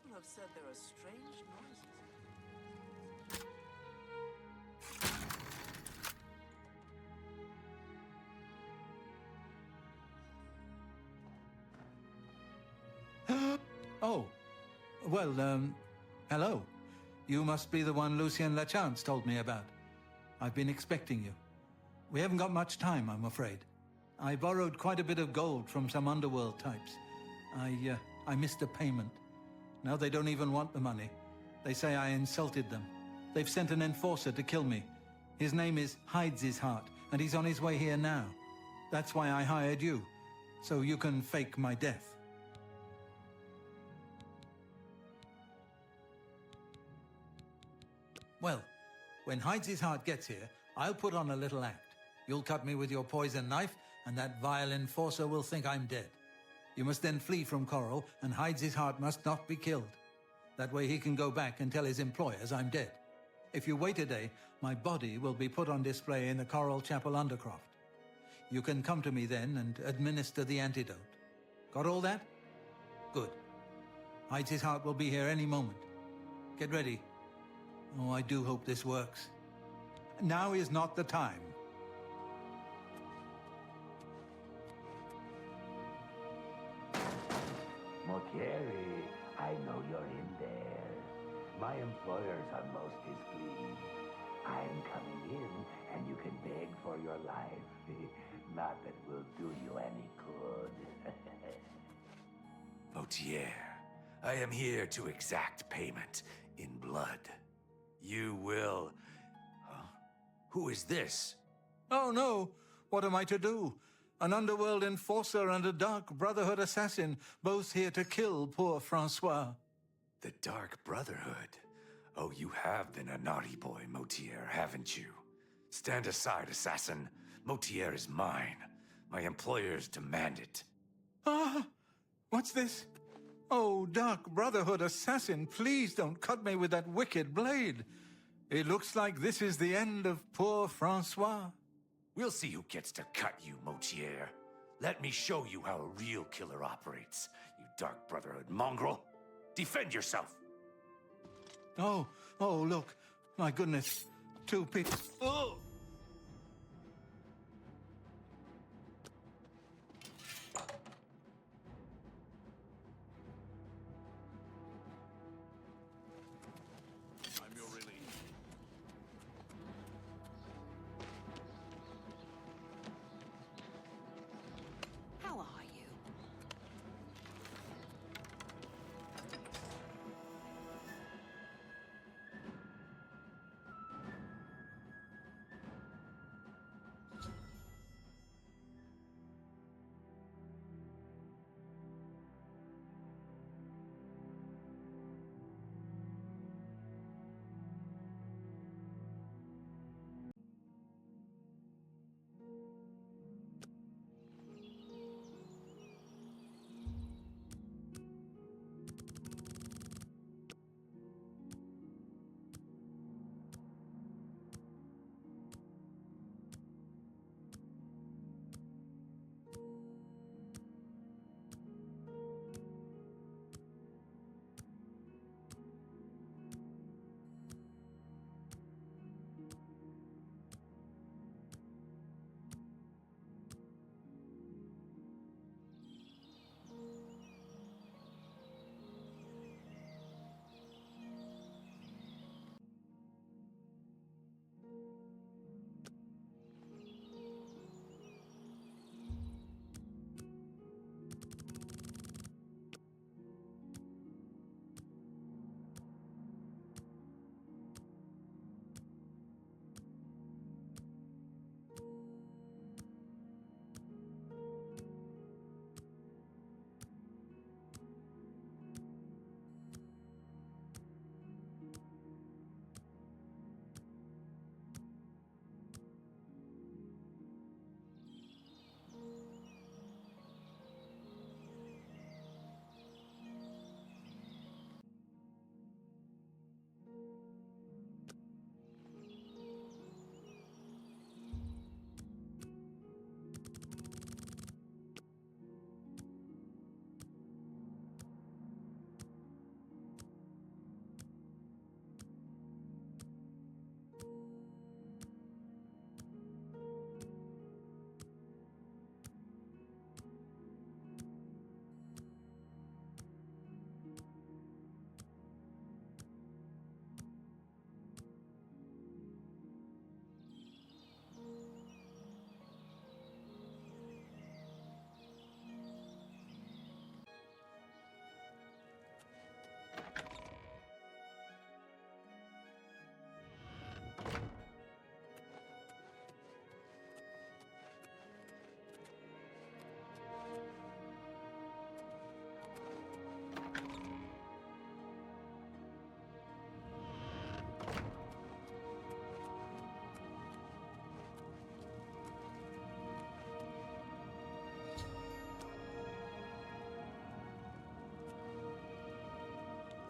People have said there are strange noises. Oh. Well, hello. You must be the one Lucien Lachance told me about. I've been expecting you. We haven't got much time, I'm afraid. I borrowed quite a bit of gold from some underworld types. I missed a payment. Now they don't even want the money. They say I insulted them. They've sent an enforcer to kill me. His name is Hides His Heart, and he's on his way here now. That's why I hired you, so you can fake my death. Well, when Hides His Heart gets here, I'll put on a little act. You'll cut me with your poison knife, and that vile enforcer will think I'm dead. You must then flee from Coral, and Hides His Heart must not be killed. That way he can go back and tell his employers I'm dead. If you wait a day, my body will be put on display in the Coral Chapel Undercroft. You can come to me then and administer the antidote. Got all that? Good. Hides His Heart will be here any moment. Get ready. Oh, I do hope this works. Now is not the time. Motierre, I know you're in there. My employers are most displeased. I'm coming in, and you can beg for your life. Not that it will do you any good. Motierre, I am here to exact payment in blood. You will... Huh? Who is this? Oh no! What am I to do? An underworld enforcer and a dark Brotherhood assassin, both here to kill poor Francois. The Dark Brotherhood. Oh, you have been a naughty boy, Motierre, haven't you? Stand aside, assassin. Motierre is mine. My employers demand it. Ah! What's this? Oh, Dark Brotherhood assassin, please don't cut me with that wicked blade. It looks like this is the end of poor Francois. We'll see who gets to cut you, Motierre. Let me show you how a real killer operates, you Dark Brotherhood mongrel. Defend yourself! Oh, look. My goodness. 2 people. Oh! I'm your relief. How are you?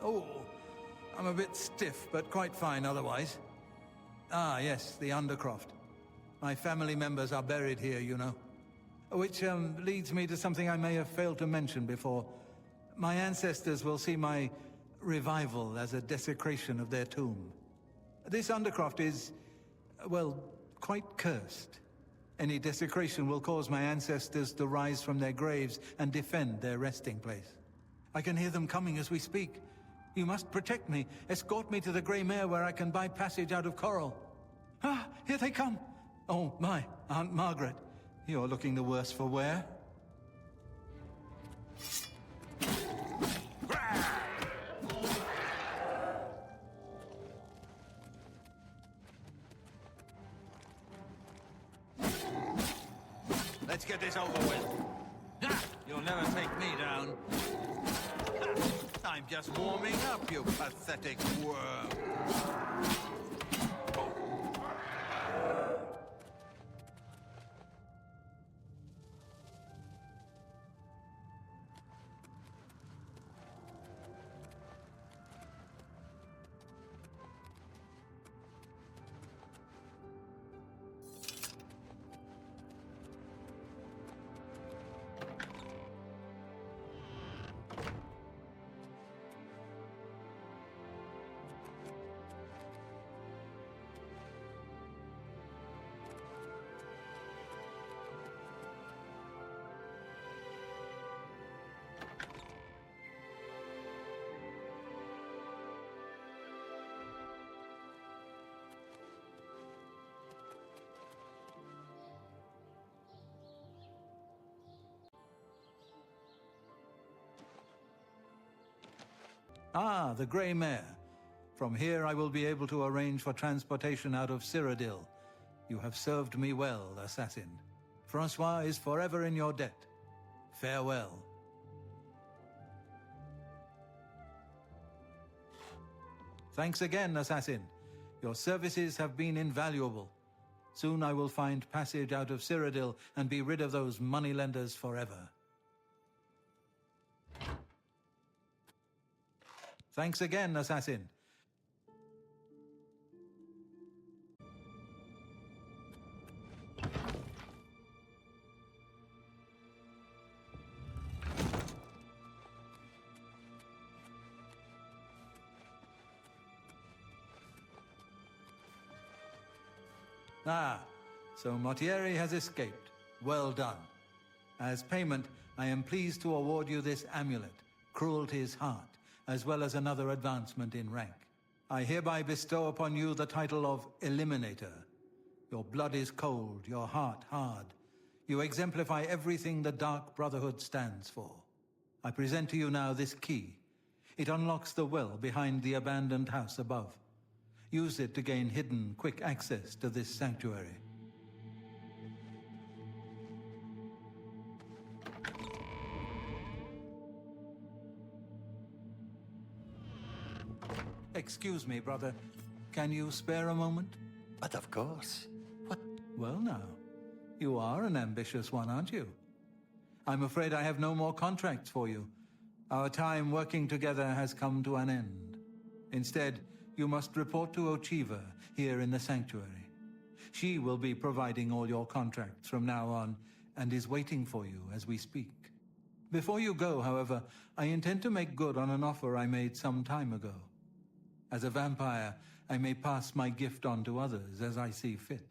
Oh, I'm a bit stiff, but quite fine otherwise. Ah, yes, the Undercroft. My family members are buried here, you know. Which leads me to something I may have failed to mention before. My ancestors will see my revival as a desecration of their tomb. This Undercroft is, well, quite cursed. Any desecration will cause my ancestors to rise from their graves and defend their resting place. I can hear them coming as we speak. You must protect me. Escort me to the Grey Mare where I can buy passage out of Coral. Ah, here they come. Oh, my, Aunt Margaret. You're looking the worse for wear. Let's get this over with. You'll never take me down. I'm just warming up, you pathetic worm. Ah, the Grey Mare. From here I will be able to arrange for transportation out of Cyrodiil. You have served me well, assassin. Francois is forever in your debt. Farewell. Thanks again, assassin. Your services have been invaluable. Soon I will find passage out of Cyrodiil and be rid of those moneylenders forever. Thanks again, assassin. Ah, so Motierre has escaped. Well done. As payment, I am pleased to award you this amulet, Cruelty's Heart, as well as another advancement in rank. I hereby bestow upon you the title of Eliminator. Your blood is cold, your heart hard. You exemplify everything the Dark Brotherhood stands for. I present to you now this key. It unlocks the well behind the abandoned house above. Use it to gain hidden, quick access to this sanctuary. Excuse me, brother. Can you spare a moment? But of course. What? Well now, you are an ambitious one, aren't you? I'm afraid I have no more contracts for you. Our time working together has come to an end. Instead, you must report to Ocheeva here in the sanctuary. She will be providing all your contracts from now on and is waiting for you as we speak. Before you go, however, I intend to make good on an offer I made some time ago. As a vampire, I may pass my gift on to others as I see fit.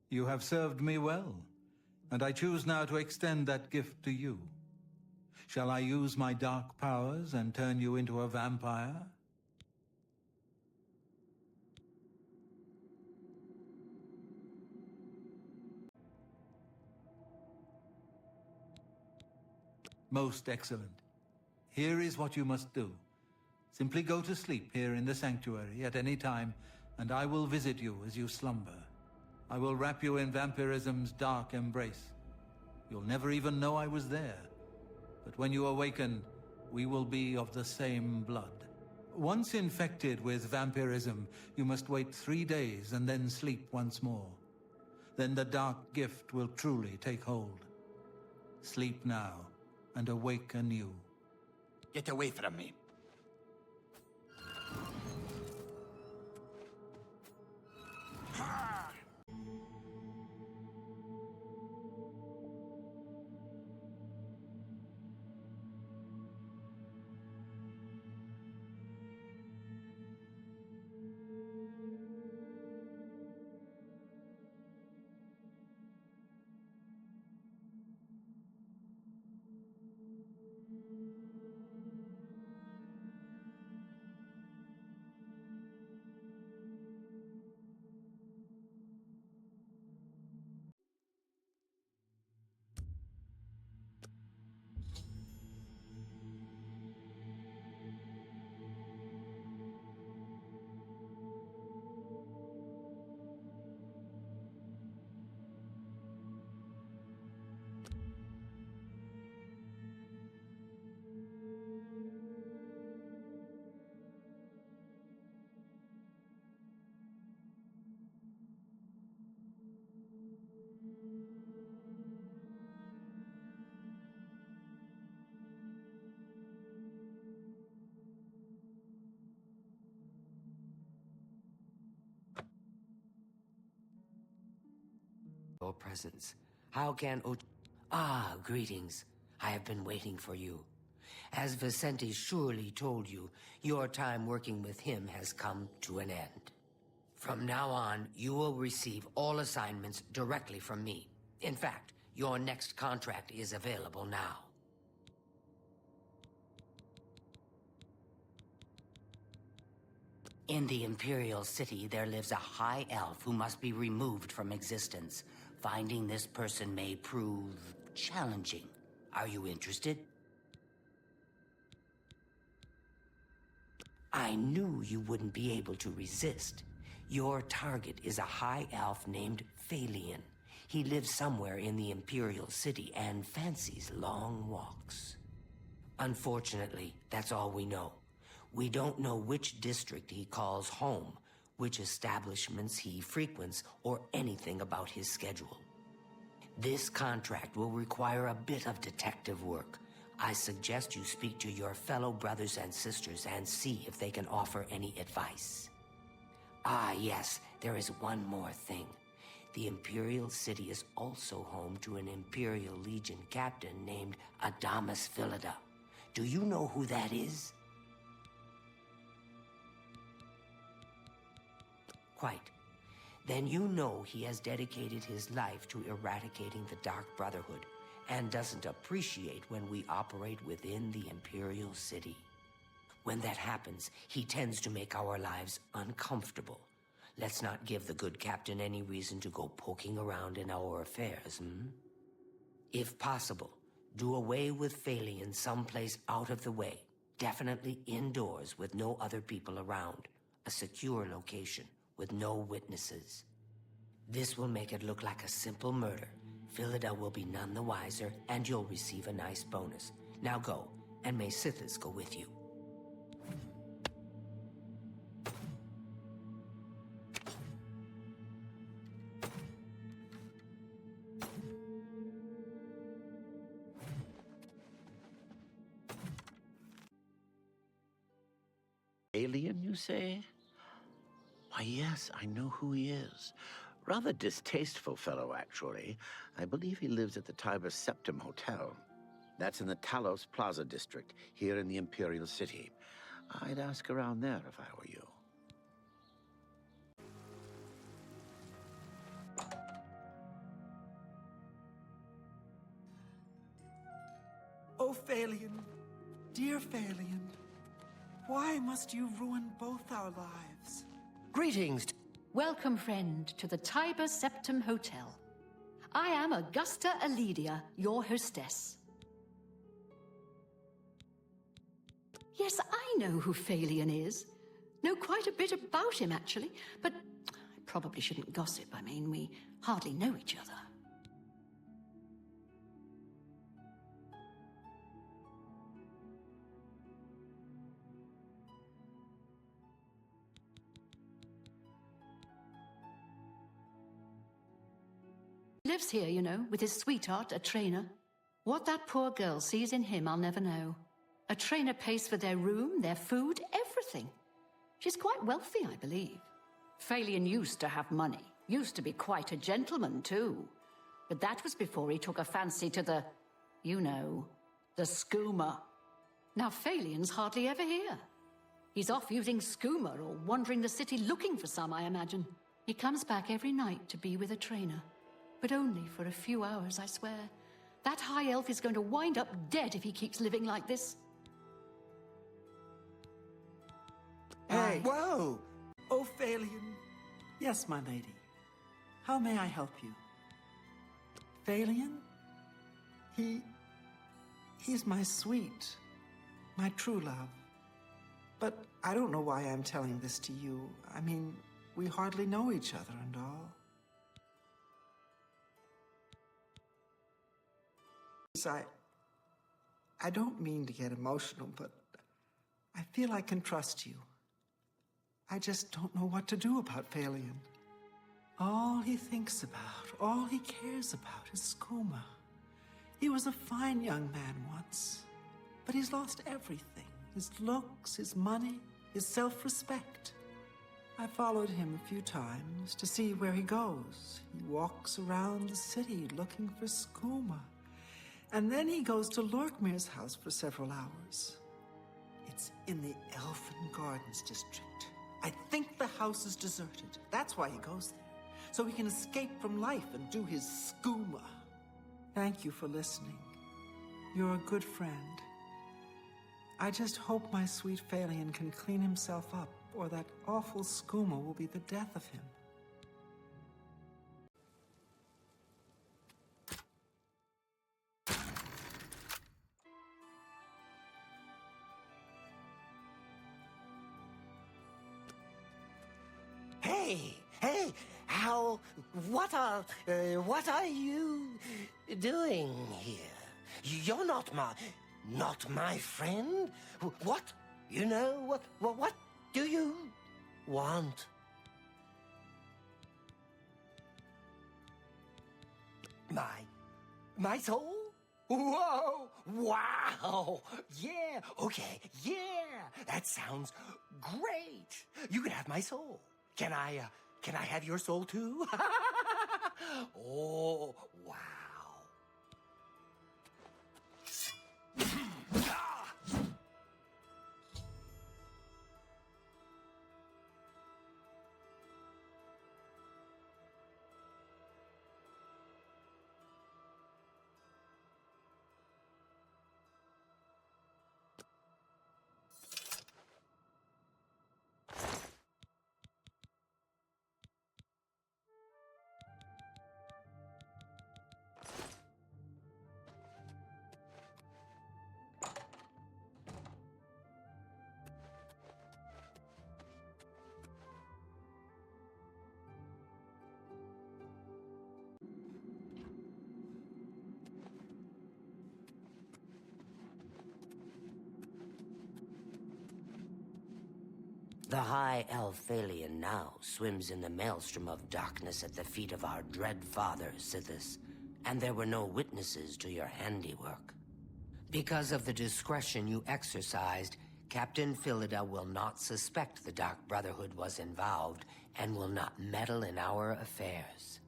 You have served me well, and I choose now to extend that gift to you. Shall I use my dark powers and turn you into a vampire? Most excellent. Here is what you must do. Simply go to sleep here in the sanctuary at any time, and I will visit you as you slumber. I will wrap you in vampirism's dark embrace. You'll never even know I was there. But when you awaken, we will be of the same blood. Once infected with vampirism, you must wait 3 days and then sleep once more. Then the dark gift will truly take hold. Sleep now, and awake anew. Get away from me. Your presence. How can greetings. I have been waiting for you. As Vicente surely told you, your time working with him has come to an end. From now on, you will receive all assignments directly from me. In fact, your next contract is available now. In the Imperial City, there lives a high elf who must be removed from existence. Finding this person may prove challenging. Are you interested? I knew you wouldn't be able to resist. Your target is a high elf named Faelian. He lives somewhere in the Imperial City and fancies long walks. Unfortunately, that's all we know. We don't know which district he calls home, which establishments he frequents, or anything about his schedule. This contract will require a bit of detective work. I suggest you speak to your fellow brothers and sisters and see if they can offer any advice. Ah, yes, there is one more thing. The Imperial City is also home to an Imperial Legion captain named Adamus Philida. Do you know who that is? Quite. Then you know he has dedicated his life to eradicating the Dark Brotherhood and doesn't appreciate when we operate within the Imperial City. When that happens, he tends to make our lives uncomfortable. Let's not give the good captain any reason to go poking around in our affairs, If possible, do away with Faelian someplace out of the way. Definitely indoors with no other people around. A secure location with no witnesses. This will make it look like a simple murder. Philida will be none the wiser, and you'll receive a nice bonus. Now go, and may Sithis go with you. Alien, you say? Why, yes, I know who he is. Rather distasteful fellow, actually. I believe he lives at the Tiber Septum Hotel. That's in the Talos Plaza district, here in the Imperial City. I'd ask around there if I were you. Oh, Faelian, dear Faelian, why must you ruin both our lives? Greetings. Welcome, friend, to the Tiber Septum Hotel. I am Augusta Aledia, your hostess. Yes, I know who Faelian is. Know quite a bit about him, actually. But I probably shouldn't gossip. I mean, we hardly know each other. Lives here, you know, with his sweetheart, a trainer. What that poor girl sees in him, I'll never know. A trainer pays for their room, their food, everything. She's quite wealthy, I believe. Faelian used to have money. Used to be quite a gentleman, too. But that was before he took a fancy to the, you know, the skooma. Now Faelian's hardly ever here. He's off using skooma or wandering the city looking for some, I imagine. He comes back every night to be with a trainer. But only for a few hours, I swear. That high elf is going to wind up dead if he keeps living like this. Hey! Whoa! Oh, Faelian. Yes, my lady. How may I help you? Faelian? He's my sweet, my true love. But I don't know why I'm telling this to you. I mean, we hardly know each other and all. I don't mean to get emotional, but I feel I can trust you. I just don't know what to do about Faelian. All he thinks about, all he cares about is skooma. He was a fine young man once, but he's lost everything. His looks, his money, his self-respect. I followed him a few times to see where he goes. He walks around the city looking for skooma. And then he goes to Lorkmir's house for several hours. It's in the Elfin Gardens district. I think the house is deserted. That's why he goes there. So he can escape from life and do his skooma. Thank you for listening. You're a good friend. I just hope my sweet Faelian can clean himself up, or that awful skooma will be the death of him. Hey, what are you doing here? You're not my friend? What? You know, what do you want? My soul? Whoa! Wow! Yeah! Okay, yeah! That sounds great! You can have my soul. Can I have your soul too? Oh, wow. The high elf Faelian now swims in the maelstrom of darkness at the feet of our dread father, Sithis, and there were no witnesses to your handiwork. Because of the discretion you exercised, Captain Philida will not suspect the Dark Brotherhood was involved and will not meddle in our affairs.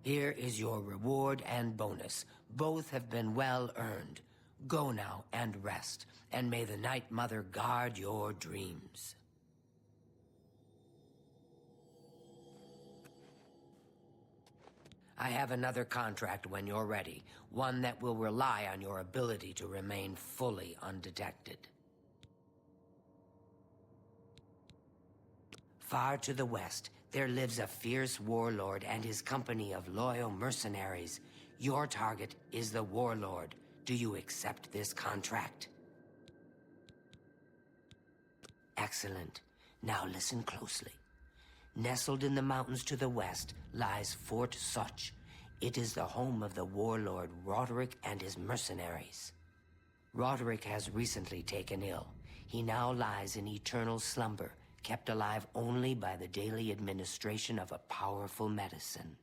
Here is your reward and bonus. Both have been well earned. Go now and rest, and may the Night Mother guard your dreams. I have another contract when you're ready, one that will rely on your ability to remain fully undetected. Far to the west, there lives a fierce warlord and his company of loyal mercenaries. Your target is the warlord. Do you accept this contract? Excellent. Now listen closely. Nestled in the mountains to the west lies Fort Such. It is the home of the warlord Roderick and his mercenaries. Roderick has recently taken ill. He now lies in eternal slumber, kept alive only by the daily administration of a powerful medicine.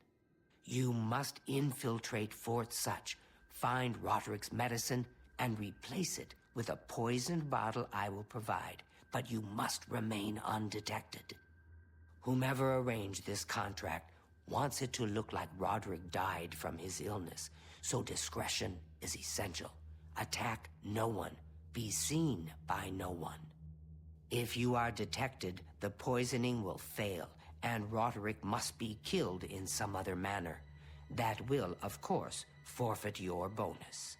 You must infiltrate Fort Such, find Roderick's medicine, and replace it with a poisoned bottle I will provide, but you must remain undetected. Whomever arranged this contract wants it to look like Roderick died from his illness, so discretion is essential. Attack no one. Be seen by no one. If you are detected, the poisoning will fail, and Roderick must be killed in some other manner. That will, of course, forfeit your bonus.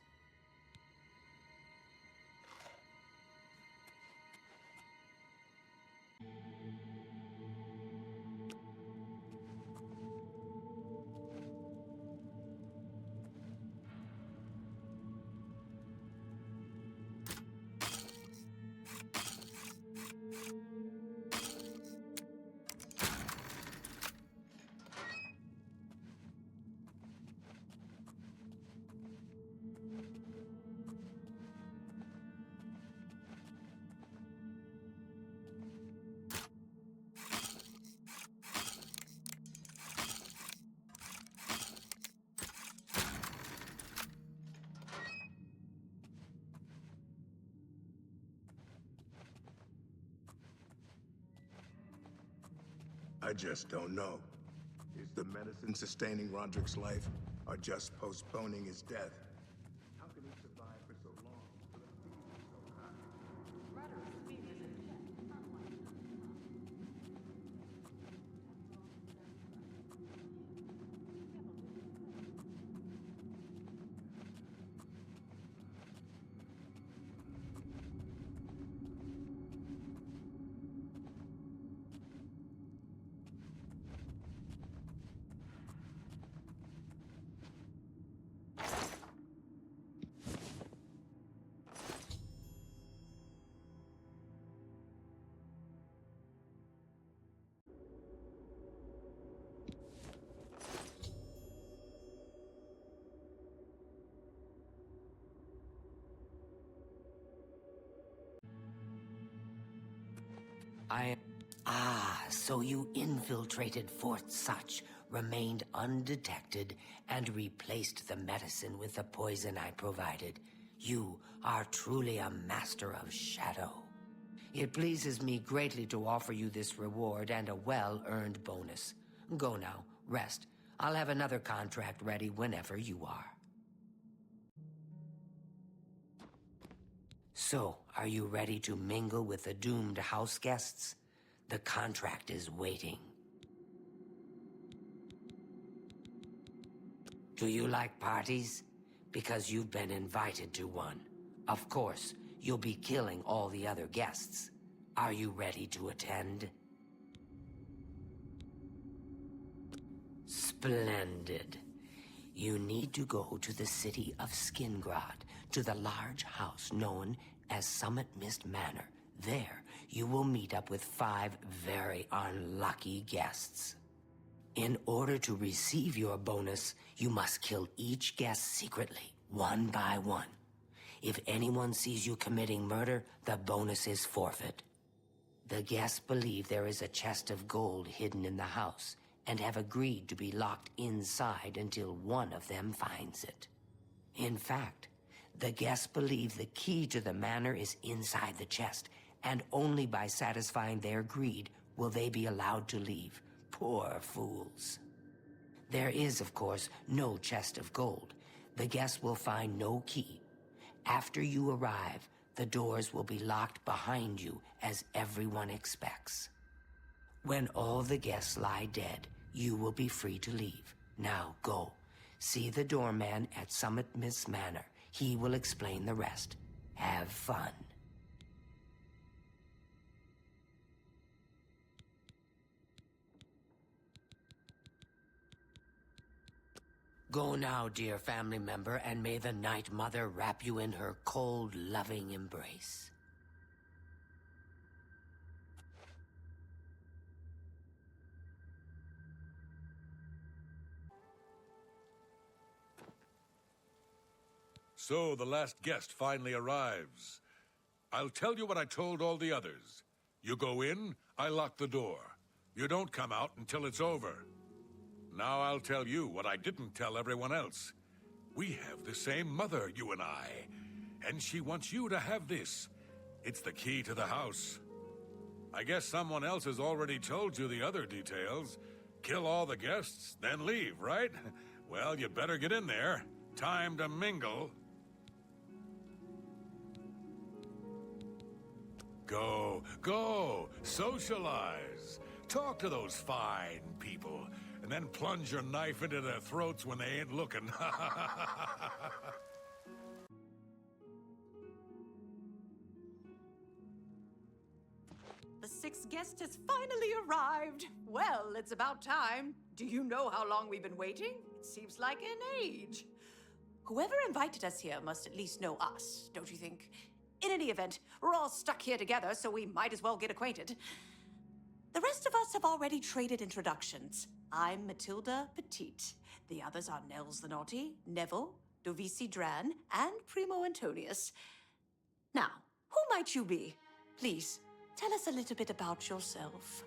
I just don't know. Is the medicine sustaining Roderick's life, or just postponing his death? How can he survive for so long? With a fever so high? So you infiltrated Fort Such, remained undetected, and replaced the medicine with the poison I provided. You are truly a master of shadow. It pleases me greatly to offer you this reward and a well-earned bonus. Go now, rest. I'll have another contract ready whenever you are. So, are you ready to mingle with the doomed house guests? The contract is waiting. Do you like parties? Because you've been invited to one. Of course, you'll be killing all the other guests. Are you ready to attend? Splendid. You need to go to the city of Skingrad, to the large house known as Summit Mist Manor. There, you will meet up with 5 very unlucky guests. In order to receive your bonus, you must kill each guest secretly, one by one. If anyone sees you committing murder, the bonus is forfeit. The guests believe there is a chest of gold hidden in the house, and have agreed to be locked inside until one of them finds it. In fact, the guests believe the key to the manor is inside the chest, and only by satisfying their greed will they be allowed to leave. Poor fools. There is, of course, no chest of gold. The guests will find no key. After you arrive, the doors will be locked behind you, as everyone expects. When all the guests lie dead, you will be free to leave. Now go. See the doorman at Summit Mist Manor. He will explain the rest. Have fun. Go now, dear family member, and may the Night Mother wrap you in her cold, loving embrace. So the last guest finally arrives. I'll tell you what I told all the others. You go in, I lock the door. You don't come out until it's over. Now I'll tell you what I didn't tell everyone else. We have the same mother, you and I. And she wants you to have this. It's the key to the house. I guess someone else has already told you the other details. Kill all the guests, then leave, right? Well, you better get in there. Time to mingle. Go, socialize. Talk to those fine people, and then plunge your knife into their throats when they ain't looking. The sixth guest has finally arrived. Well, it's about time. Do you know how long we've been waiting? It seems like an age. Whoever invited us here must at least know us, don't you think? In any event, we're all stuck here together, so we might as well get acquainted. The rest of us have already traded introductions. I'm Matilde Petit. The others are Nels the Naughty, Neville, Dovisi Dran, and Primo Antonius. Now, who might you be? Please, tell us a little bit about yourself.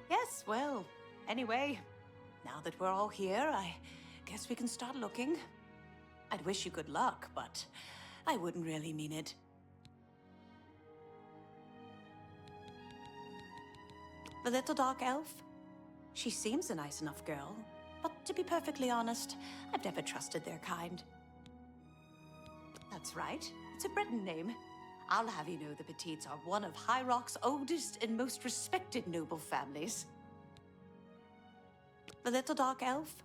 Yes, well, anyway, now that we're all here, I guess we can start looking. I'd wish you good luck, but I wouldn't really mean it. The little dark elf? She seems a nice enough girl, but to be perfectly honest, I've never trusted their kind. That's right, it's a Breton name. I'll have you know the Petits are one of High Rock's oldest and most respected noble families. The little dark elf?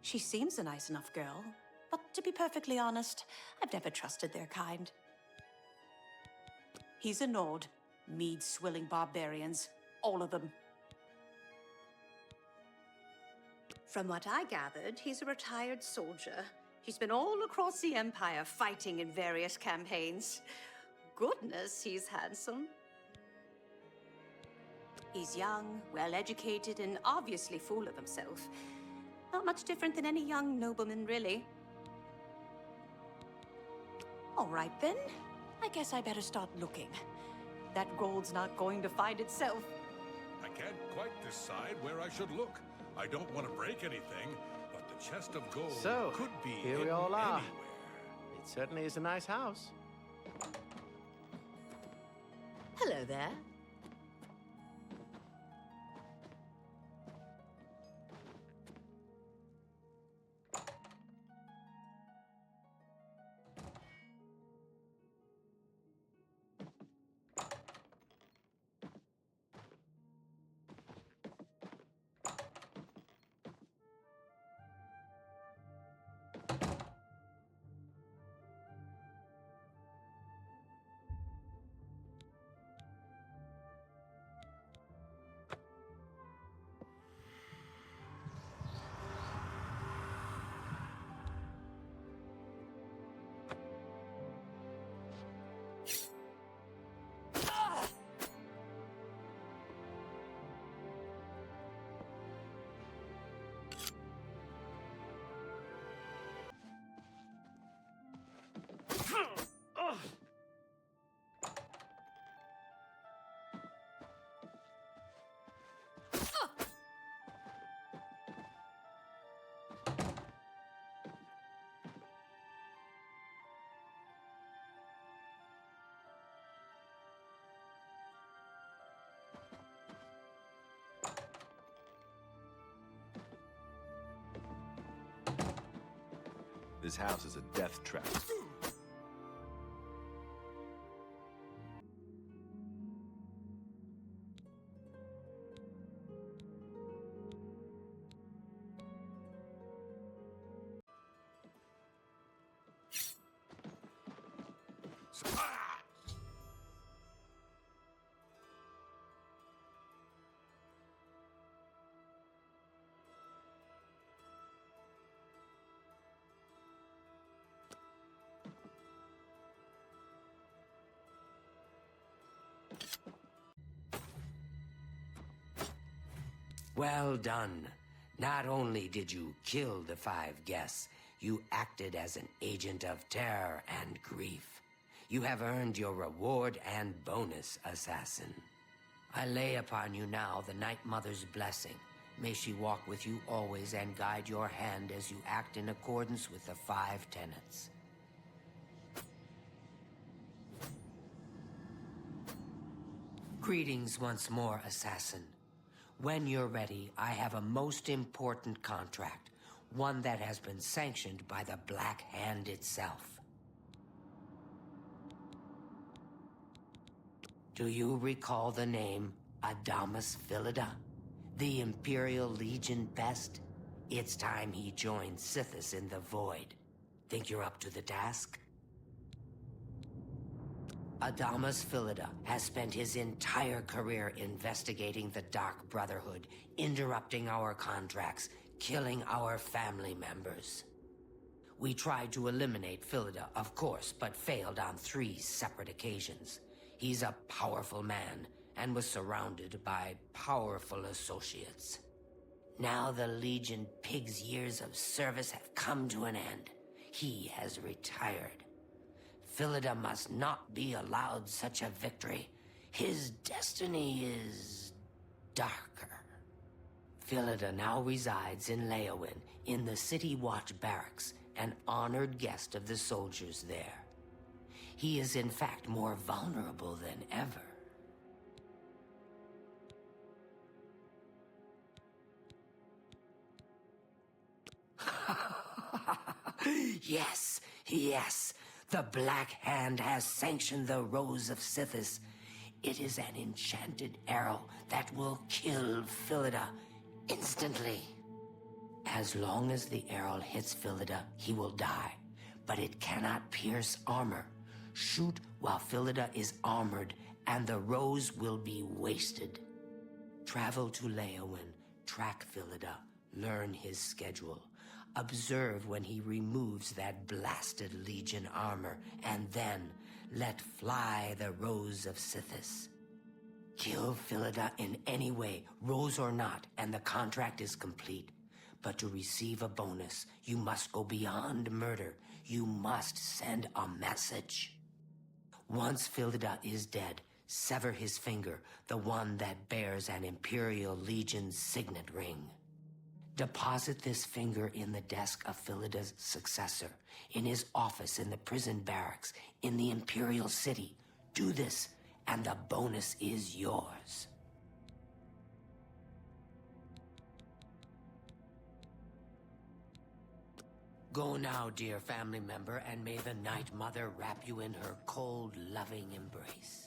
She seems a nice enough girl, but to be perfectly honest, I've never trusted their kind. He's a Nord, mead-swilling barbarians, all of them. From what I gathered, he's a retired soldier. He's been all across the Empire fighting in various campaigns. Goodness, he's handsome. He's young, well-educated, and obviously full of himself. Not much different than any young nobleman, really. All right, then. I guess I better start looking. That gold's not going to find itself. I can't quite decide where I should look. I don't want to break anything, but the chest of gold could be here we all hidden are. anywhere. It certainly is a nice house. Hello there. This house is a death trap. Well done. Not only did you kill the 5 guests, you acted as an agent of terror and grief. You have earned your reward and bonus, assassin. I lay upon you now the Night Mother's blessing. May she walk with you always and guide your hand as you act in accordance with the 5 tenets. Greetings once more, assassin. When you're ready, I have a most important contract. One that has been sanctioned by the Black Hand itself. Do you recall the name Adamus Philida? The Imperial Legion best? It's time he joined Sithis in the Void. Think you're up to the task? Adamus Philida has spent his entire career investigating the Dark Brotherhood, interrupting our contracts, killing our family members. We tried to eliminate Philida, of course, but failed on 3 separate occasions. He's a powerful man, and was surrounded by powerful associates. Now the Legion Pig's years of service have come to an end. He has retired. Philida must not be allowed such a victory. His destiny is darker. Philida now resides in Leowin, in the City Watch Barracks, an honored guest of the soldiers there. He is in fact more vulnerable than ever. Yes, yes. The Black Hand has sanctioned the Rose of Sithis. It is an enchanted arrow that will kill Philida instantly. As long as the arrow hits Philida, he will die. But it cannot pierce armor. Shoot while Philida is armored, and the rose will be wasted. Travel to Leowin, track Philida, learn his schedule. Observe when he removes that blasted Legion armor, and then let fly the Rose of Sithis. Kill Philida in any way, rose or not, and the contract is complete. But to receive a bonus, you must go beyond murder. You must send a message. Once Philida is dead, sever his finger, the one that bears an Imperial Legion signet ring. Deposit this finger in the desk of Philida's successor, in his office in the prison barracks, in the Imperial City. Do this, and the bonus is yours. Go now, dear family member, and may the Night Mother wrap you in her cold, loving embrace.